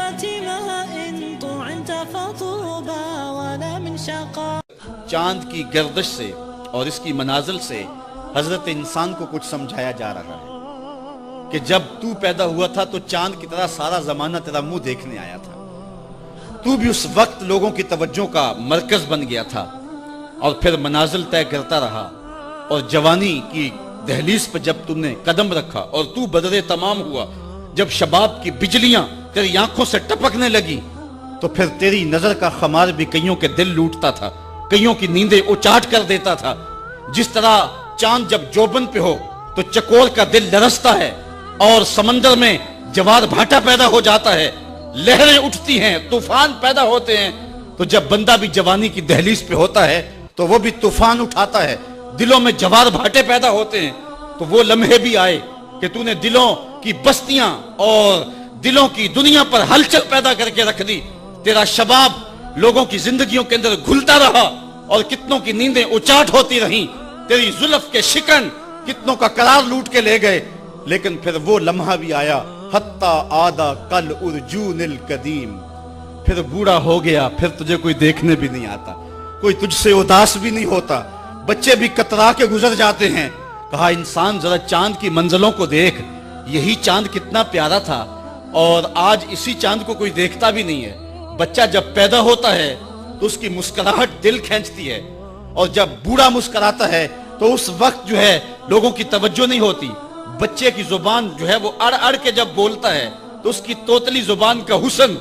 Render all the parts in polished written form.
كشربة ماء طعنت فطوبى ولا من شقاء. چاند کی گردش سے اور اس کی منازل سے حضرت انسان کو کچھ سمجھایا جا رہا ہے کہ جب تو پیدا ہوا تھا تو چاند کی طرح سارا زمانہ تیرا منہ دیکھنے آیا تھا. تو بھی اس وقت لوگوں کی توجہ کا مرکز بن گیا تھا اور پھر منازل طے کرتا رہا، اور جوانی کی دہلیز پہ جب تم نے قدم رکھا اور تو بدر تمام ہوا، جب شباب کی بجلیاں تیری آنکھوں سے ٹپکنے لگی تو پھر تیری نظر کا خمار بھی کئیوں کے دل لوٹتا تھا، کئیوں کی نیندیں اچاٹ کر دیتا تھا. جس طرح چاند جب جوبن پہ ہو تو چکور کا دل لرزتا ہے اور سمندر میں جوار بھاٹا پیدا ہو جاتا ہے، لہریں اٹھتی ہیں، طوفان پیدا ہوتے ہیں، تو جب بندہ بھی جوانی کی دہلیز پہ ہوتا ہے تو وہ بھی طوفان اٹھاتا ہے، دلوں میں جوار بھاٹے پیدا ہوتے ہیں. تو وہ لمحے بھی آئے کہ تو نے دلوں کی بستیاں اور دلوں کی دنیا پر ہلچل پیدا کر کے رکھ دی. تیرا شباب لوگوں کی زندگیوں کے اندر گھلتا رہا اور کتنوں کی نیندیں اچاٹ ہوتی رہیں، تیری زلف کے شکن کتنوں کا قرار لوٹ کے لے گئے. لیکن پھر وہ لمحہ بھی آیا، حتی آدھا کل ارجون القدیم، پھر بوڑھا ہو گیا، پھر تجھے کوئی دیکھنے بھی نہیں آتا، کوئی تجھ سے اداس بھی نہیں ہوتا، بچے بھی کترا کے گزر جاتے ہیں. کہا انسان ذرا چاند کی منزلوں کو دیکھ، یہی چاند کتنا پیارا تھا اور آج اسی چاند کو کوئی دیکھتا بھی نہیں ہے. بچہ جب پیدا ہوتا ہے تو اس کی مسکراہٹ دل کھینچتی ہے، اور جب بوڑھا مسکراتا ہے تو اس وقت جو ہے لوگوں کی توجہ نہیں ہوتی. بچے کی زبان جو ہے وہ اڑ اڑ کے جب بولتا ہے تو اس کی توتلی زبان کا حسن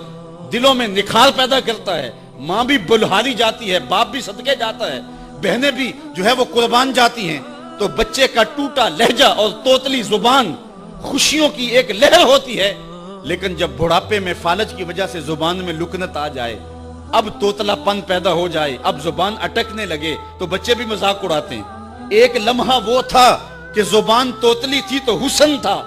دلوں میں نکھار پیدا کرتا ہے. ماں بھی بلہاری جاتی ہے، باپ بھی صدقے جاتا ہے، بہنیں بھی جو ہے وہ قربان جاتی ہیں. تو بچے کا ٹوٹا لہجہ اور توتلی زبان خوشیوں کی ایک لہر ہوتی ہے. لیکن جب بڑھاپے میں فالج کی وجہ سے زبان میں لکنت آ جائے، اب توتلا پن پیدا ہو جائے، اب زبان اٹکنے لگے تو بچے بھی مذاق اڑاتے ہیں. ایک لمحہ وہ تھا کہ زبان توتلی تھی تو حسن تھا،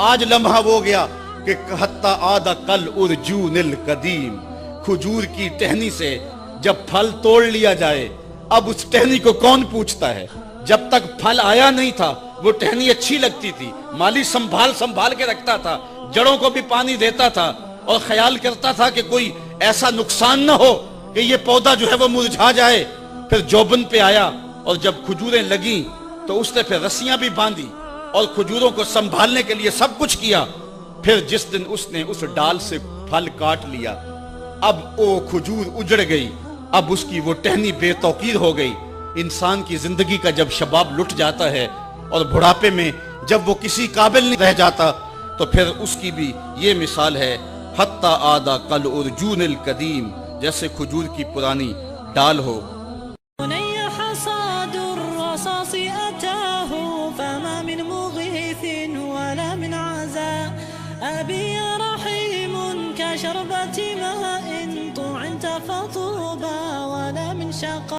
آج لمحہ وہ گیا کہ حتی آدھا کل ارجون القدیم. کھجور کی ٹہنی سے جب پھل توڑ لیا جائے، اب اس ٹہنی کو کون پوچھتا ہے؟ جب تک پھل آیا نہیں تھا وہ ٹہنی اچھی لگتی تھی، مالی سنبھال کے رکھتا تھا، جڑوں کو بھی پانی دیتا تھا اور خیال کرتا تھا کہ کوئی ایسا نقصان نہ ہو کہ یہ پودا جو ہے وہ مرجھا جائے. پھر جوبن پہ آیا اور جب کھجوریں لگیں تو اس نے پھر رسیاں بھی باندھی اور کھجوروں کو سنبھالنے کے لیے سب کچھ کیا. پھر جس دن اس نے اس ڈال سے پھل کاٹ لیا، اب وہ کھجور اجڑ گئی، اب اس کی وہ ٹہنی بے توقیر ہو گئی. انسان کی زندگی کا جب شباب لٹ جاتا ہے اور بڑھاپے میں جب وہ کسی قابل نہیں رہ جاتا تو پھر اس کی بھی یہ مثال ہے، حتی آدھا کل ارجون القدیم، جیسے کھجور کی پرانی ڈال ہو. بني حصاد الرصاص أتاه فما من مغيث ولا من عزاء. أبي رحيم كشربة ماء طعنت فطوبى ولا من شقاء.